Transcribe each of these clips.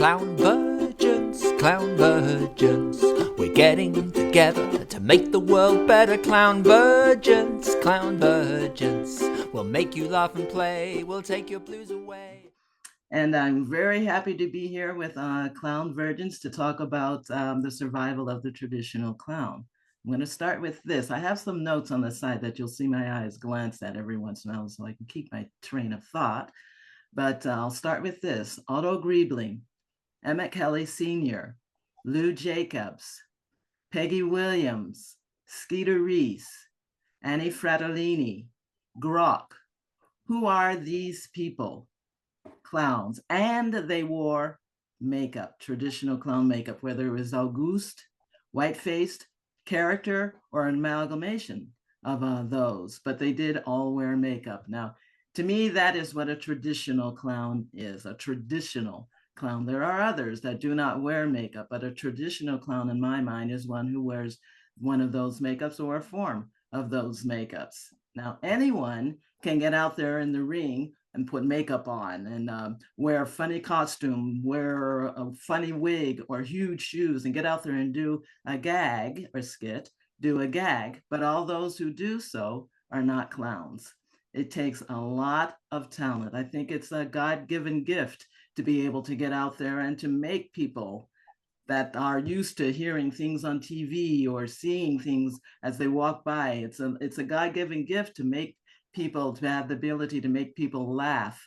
Clown virgins, clown virgins. We're getting together to make the world better. Clown virgins, clown virgins. We'll make you laugh and play. We'll take your blues away. And I'm very happy to be here with Clown Virgins to talk about the survival of the traditional clown. I'm going to start with this. I have some notes on the side that you'll see my eyes glance at every once in a while so I can keep my train of thought. But I'll start with this. Otto Griebling, Emmett Kelly Sr., Lou Jacobs, Peggy Williams, Skeeter Reese, Annie Fratellini, Grok. Who are these people? Clowns, and they wore makeup, traditional clown makeup, whether it was Auguste, white-faced character, or an amalgamation of those, but they did all wear makeup. Now, to me, that is what a traditional clown is, a traditional clown. There are others that do not wear makeup, but a traditional clown, in my mind, is one who wears one of those makeups or a form of those makeups. Now, anyone can get out there in the ring and put makeup on and wear a funny costume, wear a funny wig or huge shoes and get out there and do a gag or skit, do a gag. But all those who do so are not clowns. It takes a lot of talent. I think it's a God-given gift to be able to get out there and to make people that are used to hearing things on TV or seeing things as they walk by. It's a God-given gift to make people, to have the ability to make people laugh.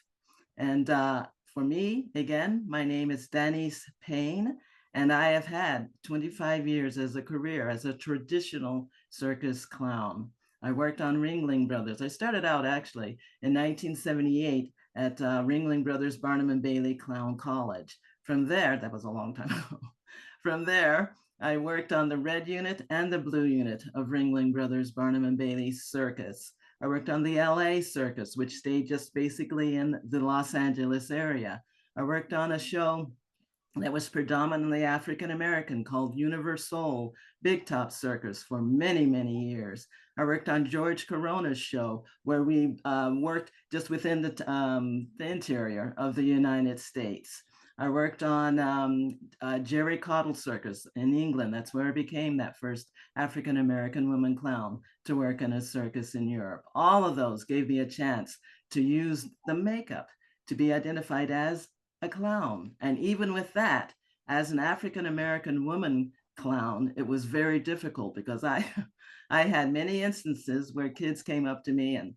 And for me, again, my name is Danise Payne, and I have had 25 years as a career as a traditional circus clown. I worked on Ringling Brothers. I started out actually in 1978 at Ringling Brothers Barnum Bailey Clown College. From there, that was a long time ago. From there, I worked on the red unit and the blue unit of Ringling Brothers Barnum Bailey Circus. I worked on the LA circus, which stayed just basically in the Los Angeles area. I worked on a show that was predominantly African American called UniverSoul Big Top Circus for many, many years. I worked on George Corona's show where we worked just within the interior of the United States. I worked on Gerry Cottle Circus in England. That's where I became that first African-American woman clown to work in a circus in Europe. All of those gave me a chance to use the makeup to be identified as a clown. And even with that, as an African-American woman clown, it was very difficult because I had many instances where kids came up to me and,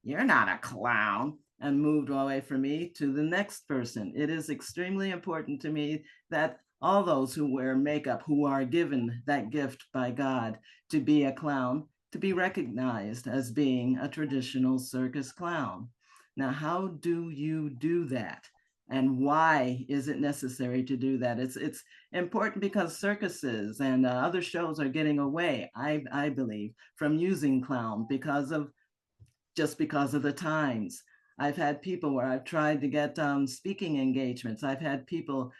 "You're not a clown," and moved away from me to the next person. It is extremely important to me that all those who wear makeup, who are given that gift by God to be a clown, to be recognized as being a traditional circus clown. Now, how do you do that? And why is it necessary to do that? It's important because circuses and other shows are getting away, I believe, from using clown because of the times. I've had people where I've tried to get speaking engagements. I've had people,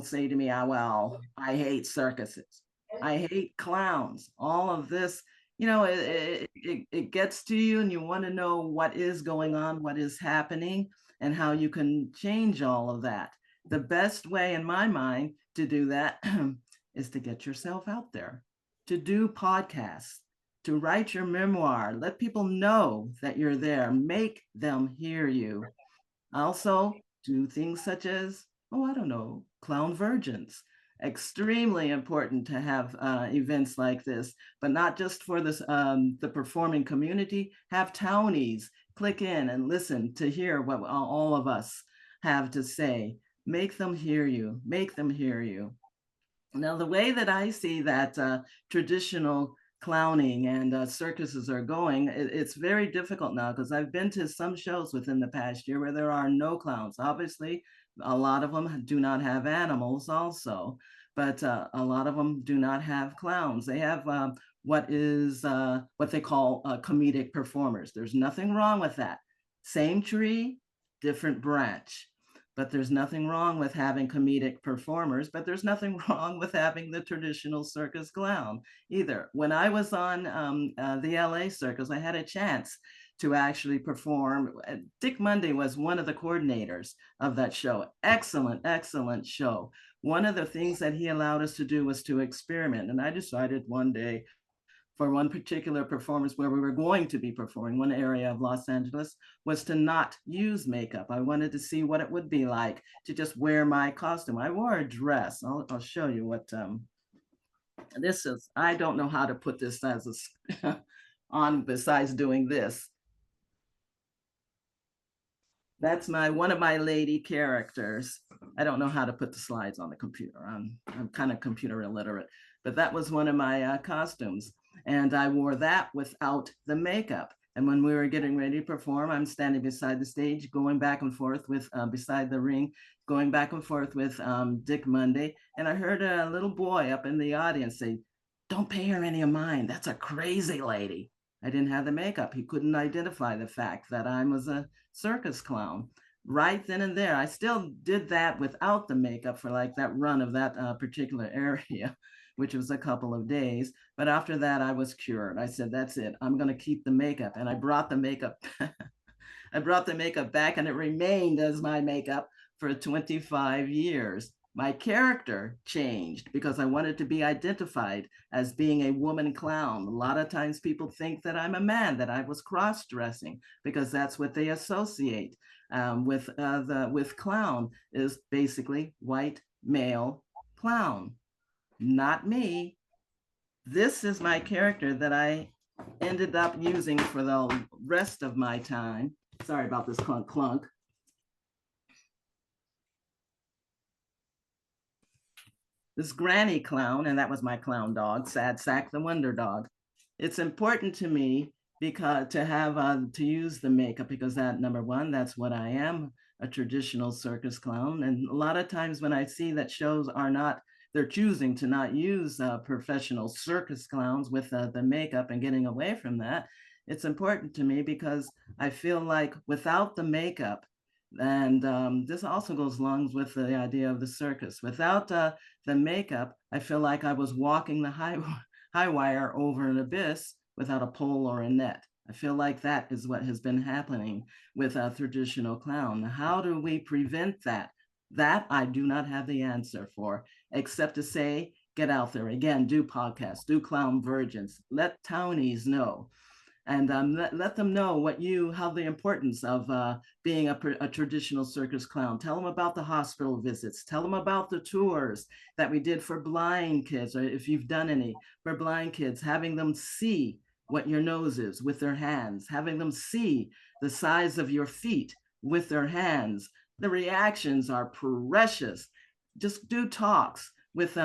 say to me, well, I hate circuses. I hate clowns. All of this, it gets to you and you want to know what is going on, what is happening, and how you can change all of that. The best way, in my mind, to do that is to get yourself out there, to do podcasts, to write your memoir, let people know that you're there, make them hear you. Also, do things such as, I don't know, Clown Virgins. Extremely important to have events like this, but not just for this, the performing community. Have townies click in and listen to hear what all of us have to say. Make them hear you, make them hear you. Now, the way that I see that traditional clowning and circuses are going, it's very difficult now because I've been to some shows within the past year where there are no clowns. Obviously, a lot of them do not have animals also, but a lot of them do not have clowns. They have what they call comedic performers. There's nothing wrong with that. Same tree, different branch. But there's nothing wrong with having comedic performers, but there's nothing wrong with having the traditional circus clown either. When I was on the LA circus, I had a chance to actually perform. Dick Monday was one of the coordinators of that show. Excellent, excellent show. One of the things that he allowed us to do was to experiment. And I decided one day for one particular performance where we were going to be performing, one area of Los Angeles, was to not use makeup. I wanted to see what it would be like to just wear my costume. I wore a dress. I'll show you what this is. I don't know how to put this as a on besides doing this. That's one of my lady characters. I don't know how to put the slides on the computer. I'm kind of computer illiterate, but that was one of my costumes. And I wore that without the makeup. And when we were getting ready to perform, I'm standing beside the stage, going back and forth with, beside the ring, going back and forth with Dick Monday. And I heard a little boy up in the audience say, "Don't pay her any mind. That's a crazy lady." I didn't have the makeup. He couldn't identify the fact that I was a circus clown. Right then and there, I still did that without the makeup for like that run of that particular area, which was a couple of days. But after that, I was cured. I said, "That's it. I'm going to keep the makeup." And I brought the makeup. I brought the makeup back, and it remained as my makeup for 25 years. My character changed because I wanted to be identified as being a woman clown. A lot of times people think that I'm a man, that I was cross-dressing, because that's what they associate with clown, is basically white male clown. Not me. This is my character that I ended up using for the rest of my time. Sorry about this clunk clunk. This Granny Clown, and that was my clown dog, Sad Sack the Wonder Dog. It's important to me because to have to use the makeup, because that, number one, that's what I am, a traditional circus clown. And a lot of times when I see that shows are not, they're choosing to not use professional circus clowns with the makeup and getting away from that, it's important to me because I feel like without the makeup, and this also goes along with the idea of the circus. Without the makeup, I feel like I was walking the high wire over an abyss without a pole or a net. I feel like that is what has been happening with a traditional clown. How do we prevent that? That I do not have the answer for, except to say, get out there. Again, do podcasts, do clown virgins, let townies know. And let them know how the importance of being a traditional circus clown. Tell them about the hospital visits. Tell them about the tours that we did for blind kids, or if you've done any for blind kids, having them see what your nose is with their hands, having them see the size of your feet with their hands. The reactions are precious. Just do talks with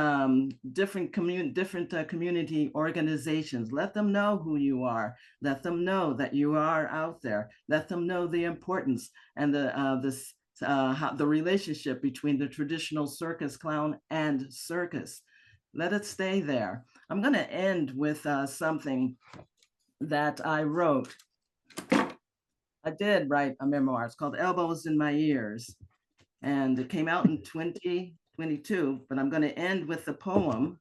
different community organizations. Let them know who you are. Let them know that you are out there. Let them know the importance and the relationship between the traditional circus clown and circus. Let it stay there. I'm going to end with something that I wrote. I did write a memoir. It's called Elbows in My Ears, and it came out in 2022, but I'm going to end with the poem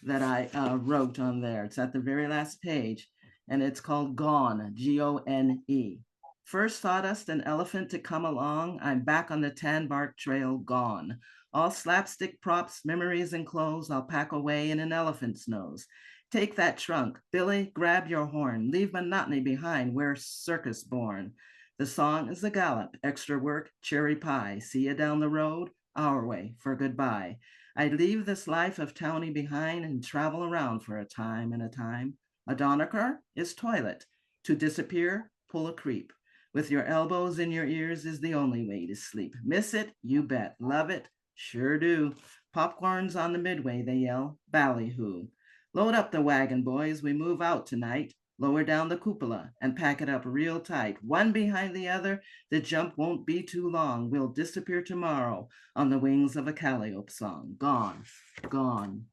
that I wrote on there. It's at the very last page, and it's called Gone, Gone. First sawdust an elephant to come along, I'm back on the tan bark trail, gone. All slapstick props, memories, and clothes I'll pack away in an elephant's nose. Take that trunk, Billy, grab your horn, leave monotony behind, we're circus born. The song is a gallop, extra work, cherry pie, see you down the road, our way for goodbye. I leave this life of townie behind and travel around for a time and a time. A Donecker is toilet. To disappear, pull a creep. With your elbows in your ears is the only way to sleep. Miss it? You bet. Love it? Sure do. Popcorn's on the midway, they yell. Ballyhoo. Load up the wagon, boys. We move out tonight. Lower down the cupola and pack it up real tight. One behind the other, the jump won't be too long. We'll disappear tomorrow on the wings of a calliope song. Gone, gone,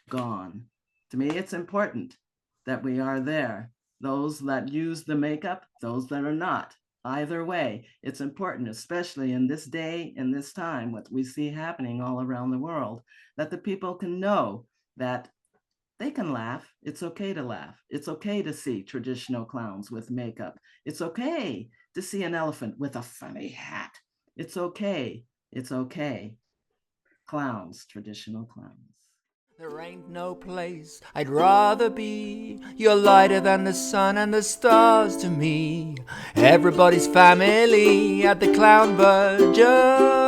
gone. To me, it's important that we are there. Those that use the makeup, those that are not. Either way, it's important, especially in this day, in this time, what we see happening all around the world, that the people can know that They can laugh. It's okay to laugh. It's okay to see traditional clowns with makeup. It's okay to see an elephant with a funny hat. It's okay. It's okay. Clowns, traditional clowns. There ain't no place I'd rather be. You're lighter than the sun and the stars to me. Everybody's family at the Clown Virgin.